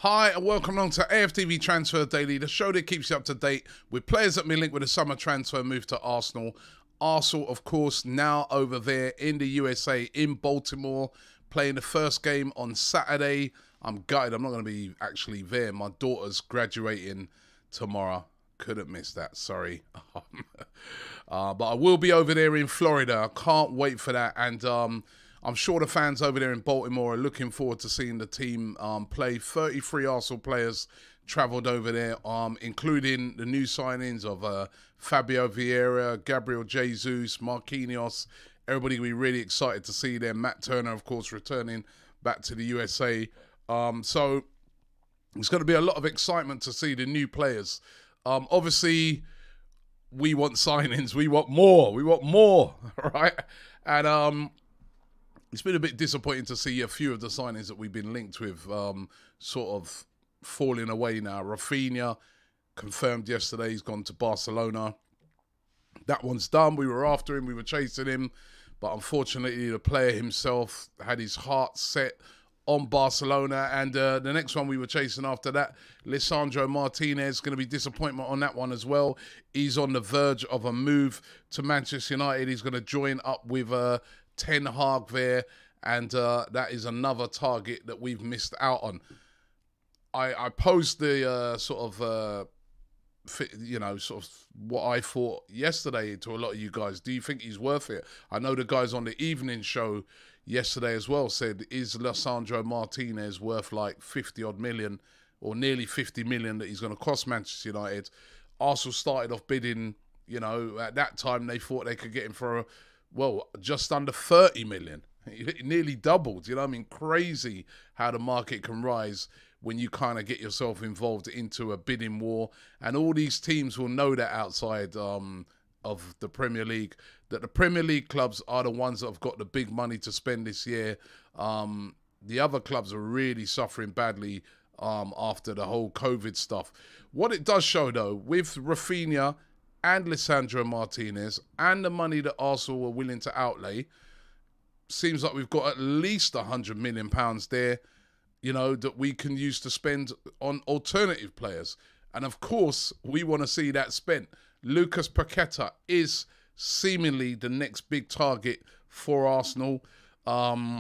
Hi and welcome along to AFTV Transfer Daily, the show that keeps you up to date with players that have been linked with a summer transfer move to Arsenal. Arsenal, of course, now over there in the USA, in Baltimore, playing the first game on Saturday. I'm gutted, I'm not going to be actually there. My daughter's graduating tomorrow. Couldn't miss that, sorry. But I will be over there in Florida. I can't wait for that. And I'm sure the fans over there in Baltimore are looking forward to seeing the team play. 33 Arsenal players travelled over there, including the new signings of Fabio Vieira, Gabriel Jesus, Martinez. Everybody will be really excited to see them. Matt Turner, of course, returning back to the USA. So it's going to be a lot of excitement to see the new players. Obviously, we want signings. We want more, right? And it's been a bit disappointing to see a few of the signings that we've been linked with sort of falling away now. Rafinha confirmed yesterday he's gone to Barcelona. That one's done. We were after him. We were chasing him. But unfortunately, the player himself had his heart set on Barcelona. And the next one we were chasing after that, Lisandro Martinez, going to be disappointment on that one as well. He's on the verge of a move to Manchester United. He's going to join up with Ten Hag there, and that is another target that we've missed out on. I posed the sort of what I thought yesterday to a lot of you guys. Do you think he's worth it? I know the guys on the evening show yesterday as well said, is Lisandro Martinez worth like 50 odd million or nearly 50 million that he's going to cost Manchester United? Arsenal started off bidding, you know, at that time they thought they could get him for just under 30 million. It nearly doubled, you know what I mean? Crazy how the market can rise when you kind of get yourself involved into a bidding war. And all these teams will know that outside of the Premier League, that the Premier League clubs are the ones that have got the big money to spend this year. The other clubs are really suffering badly after the whole COVID stuff. What it does show, though, with Rafinha and Lisandro Martinez and the money that Arsenal were willing to outlay, seems like we've got at least £100 million there, you know, that we can use to spend on alternative players. And of course, we want to see that spent. Lucas Paqueta is seemingly the next big target for Arsenal. UOL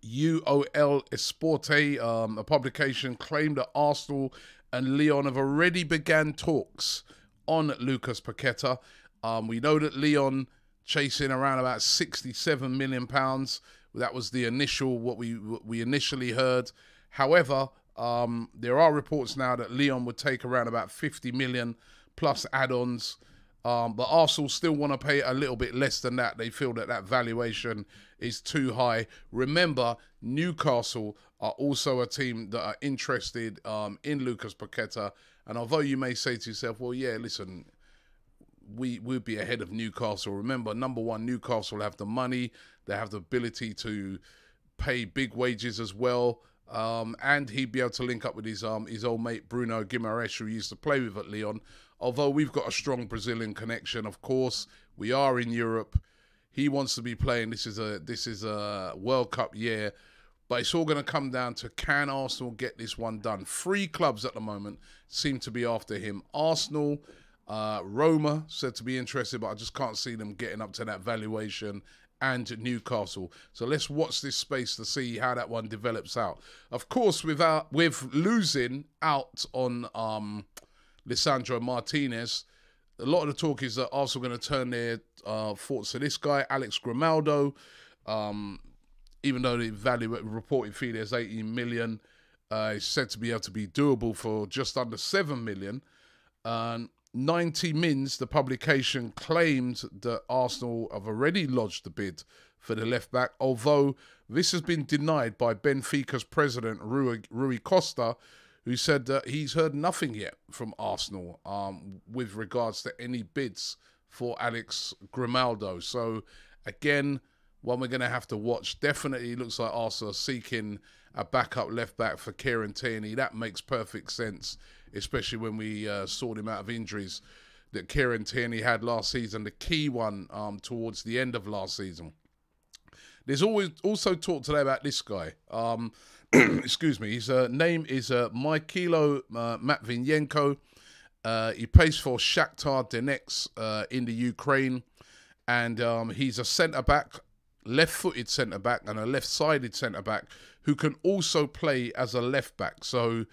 Esporte, a publication, claimed that Arsenal and Lyon have already began talks on Lucas Paqueta. We know that Lyon chasing around about £67 million. That was the initial, what we initially heard. However, there are reports now that Lyon would take around about 50 million plus add-ons. But Arsenal still want to pay a little bit less than that. They feel that that valuation is too high. Remember, Newcastle are also a team that are interested in Lucas Paqueta. And although you may say to yourself, well, yeah, listen, we'd be ahead of Newcastle. Remember, number one, Newcastle have the money. They have the ability to pay big wages as well. And he'd be able to link up with his old mate Bruno Guimaraes, who he used to play with at Lyon. Although we've got a strong Brazilian connection, of course, we are in Europe. He wants to be playing. This is a World Cup year. But it's all going to come down to, can Arsenal get this one done? 3 clubs at the moment seem to be after him. Arsenal, Roma said to be interested, but I just can't see them getting up to that valuation, and Newcastle. So let's watch this space to see how that one develops out. Of course, with losing out on Lisandro Martinez, a lot of the talk is that Arsenal are going to turn their thoughts to this guy, Alex GRIMALDO. Even though the reported fee there's 18 million, is said to be able to be doable for just under 7 million. 90 Mins, the publication, claimed that Arsenal have already lodged the bid for the left-back, although this has been denied by Benfica's president, Rui Costa, who said that he's heard nothing yet from Arsenal with regards to any bids for Alex GRIMALDO. So, again, one we're going to have to watch. Definitely looks like Arsenal are seeking a backup left-back for Kieran Tierney. That makes perfect sense, especially when we saw him out of injuries that Kieran Tierney had last season, the key one towards the end of last season. There's always also talk today about this guy. Excuse me. His name is Mikhailo Matvinenko. He plays for Shakhtar Donetsk in the Ukraine, and he's a centre-back, left-footed centre-back and a left-sided centre-back who can also play as a left-back. So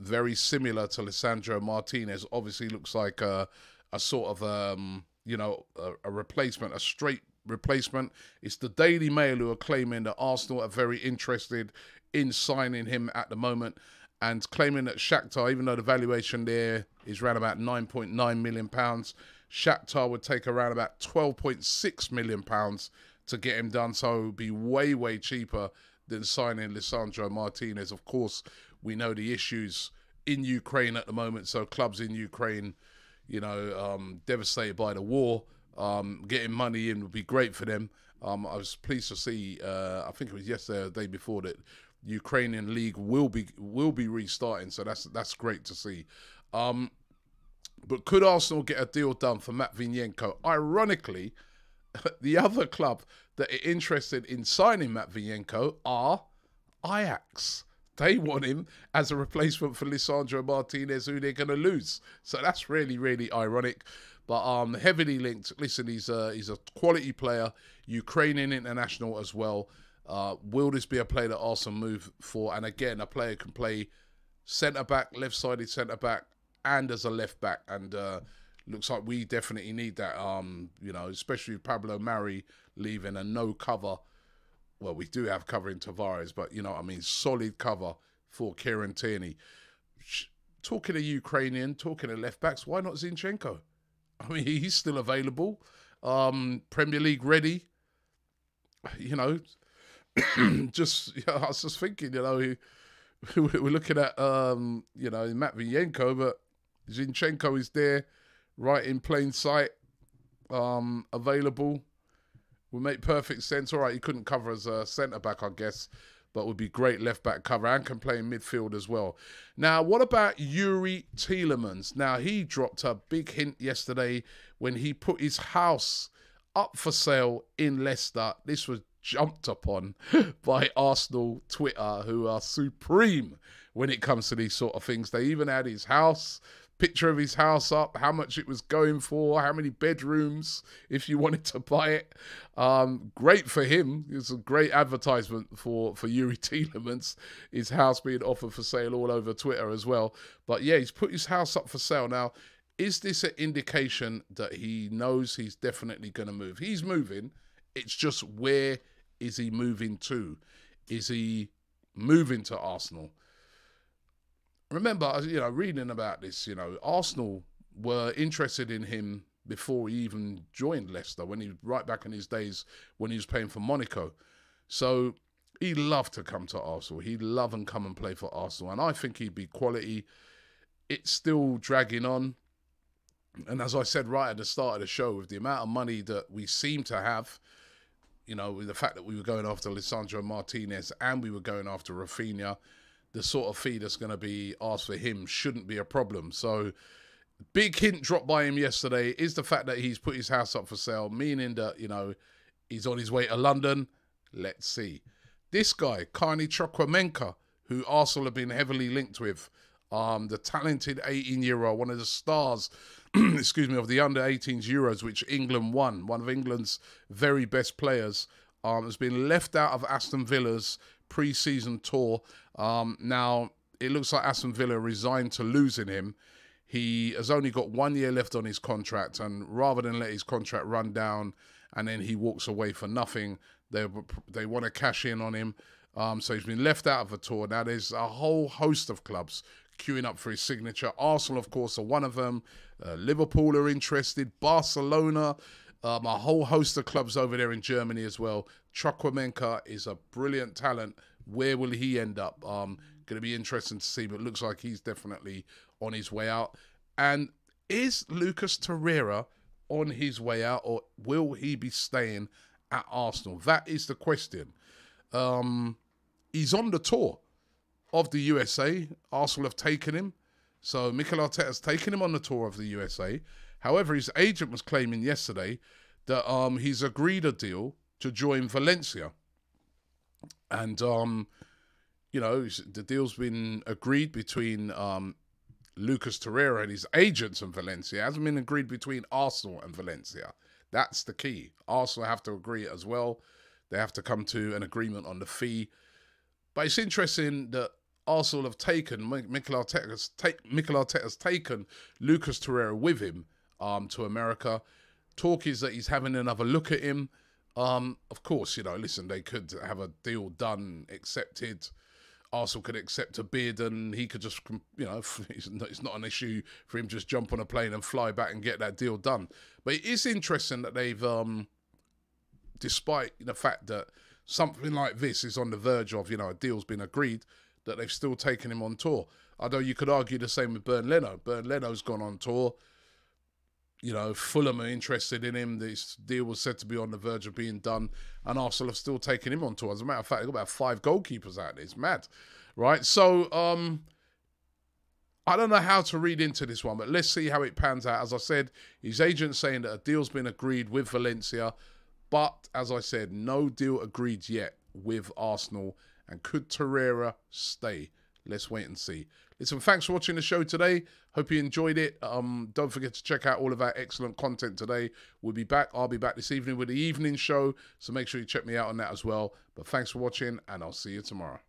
very similar to Lisandro Martinez. Obviously looks like a sort of, you know, a replacement, a straight replacement. It's the Daily Mail who are claiming that Arsenal are very interested in signing him at the moment, and claiming that Shakhtar, even though the valuation there is around about £9.9 million, Shakhtar would take around about £12.6 million to get him done. So it would be way, way cheaper than signing Lisandro Martinez. Of course, we know the issues in Ukraine at the moment. So clubs in Ukraine, you know, devastated by the war, getting money in would be great for them. I was pleased to see, I think it was yesterday or the day before, that Ukrainian league will be restarting. So that's great to see. But could Arsenal get a deal done for Matvinenko? Ironically, the other club that are interested in signing Matvinenko are Ajax. They want him as a replacement for Lisandro Martinez, who they're going to lose. So that's really, really ironic. But heavily linked. Listen, he's a quality player, Ukrainian international as well. Will this be a player that Arsenal move for? And again, a player can play centre-back, left-sided centre-back, and as a left-back. And looks like we definitely need that, you know, especially with Pablo Mari leaving and no cover. Well, we do have cover in Tavares, but, you know what I mean, solid cover for Kieran Tierney. Talking to Ukrainian, talking to left-backs, why not Zinchenko? I mean, he's still available. Premier League ready. You know, just, you know, I was just thinking, you know, we're looking at, you know, Matvinenko, but Zinchenko is there, right in plain sight, available. Would make perfect sense. All right, he couldn't cover as a centre-back, I guess, but would be great left-back cover and can play in midfield as well. Now, what about Yuri Tielemans? Now, he dropped a big hint yesterday when he put his house up for sale in Leicester. This was jumped upon by Arsenal Twitter, who are supreme when it comes to these sort of things. They even had his house, picture of his house up, how much it was going for, how many bedrooms, if you wanted to buy it. Great for him. It's a great advertisement for Yuri Tielemans, his house being offered for sale all over Twitter as well. But yeah, he's put his house up for sale. Now, is this an indication that he knows he's definitely going to move? He's moving. It's just, where is he moving to? Is he moving to Arsenal? Remember, you know, reading about this, you know, Arsenal were interested in him before he even joined Leicester, when he was right back in his days when he was playing for Monaco. So he'd love to come to Arsenal. He'd love and come and play for Arsenal. And I think he'd be quality. It's still dragging on. And as I said right at the start of the show, with the amount of money that we seem to have, you know, with the fact that we were going after Lisandro Martinez and we were going after Rafinha, the sort of fee that's going to be asked for him shouldn't be a problem. So, big hint dropped by him yesterday is the fact that he's put his house up for sale, meaning that, you know, he's on his way to London. Let's see. This guy, CARNEY, who Arsenal have been heavily linked with, the talented 18-year-old, one of the stars, excuse me, of the under-18s Euros, which England won, one of England's very best players, has been left out of Aston Villa's pre-season tour. Now, it looks like Aston Villa resigned to losing him. He has only got 1 year left on his contract, and rather than let his contract run down and then he walks away for nothing, they want to cash in on him. So he's been left out of the tour. Now, there's a whole host of clubs queuing up for his signature. Arsenal, of course, are one of them. Liverpool are interested. Barcelona, a whole host of clubs over there in Germany as well. CHUKWUEMEKA is a brilliant talent. Where will he end up? Going to be interesting to see, but it looks like he's definitely on his way out. And is Lucas Torreira on his way out, or will he be staying at Arsenal? That is the question. He's on the tour of the USA. Arsenal have taken him. So Mikel Arteta's taken him on the tour of the USA. However, his agent was claiming yesterday that he's agreed a deal to join Valencia. And, you know, the deal's been agreed between Lucas Torreira and his agents in Valencia. It hasn't been agreed between Arsenal and Valencia. That's the key. Arsenal have to agree as well. They have to come to an agreement on the fee. But it's interesting that Arsenal have taken, Mikel Arteta's taken Lucas Torreira with him to America. Talk is that he's having another look at him. Of course, you know, listen, they could have a deal done, accepted. Arsenal could accept a bid and he could just, you know, it's not an issue for him just jump on a plane and fly back and get that deal done. But it is interesting that they've, despite the fact that something like this is on the verge of, you know, a deal's been agreed, that they've still taken him on tour. Although you could argue the same with Bernd Leno. Bernd Leno's gone on tour. You know, Fulham are interested in him. This deal was said to be on the verge of being done, and Arsenal have still taken him on tour. As a matter of fact, they've got about 5 goalkeepers out there. It's mad, right? So, I don't know how to read into this one, but let's see how it pans out. As I said, his agent's saying that a deal's been agreed with Valencia, but, as I said, no deal agreed yet with Arsenal. And could Torreira stay? Let's wait and see. Listen, thanks for watching the show today. Hope you enjoyed it. Don't forget to check out all of our excellent content today. We'll be back. I'll be back this evening with the evening show. So make sure you check me out on that as well. But thanks for watching, and I'll see you tomorrow.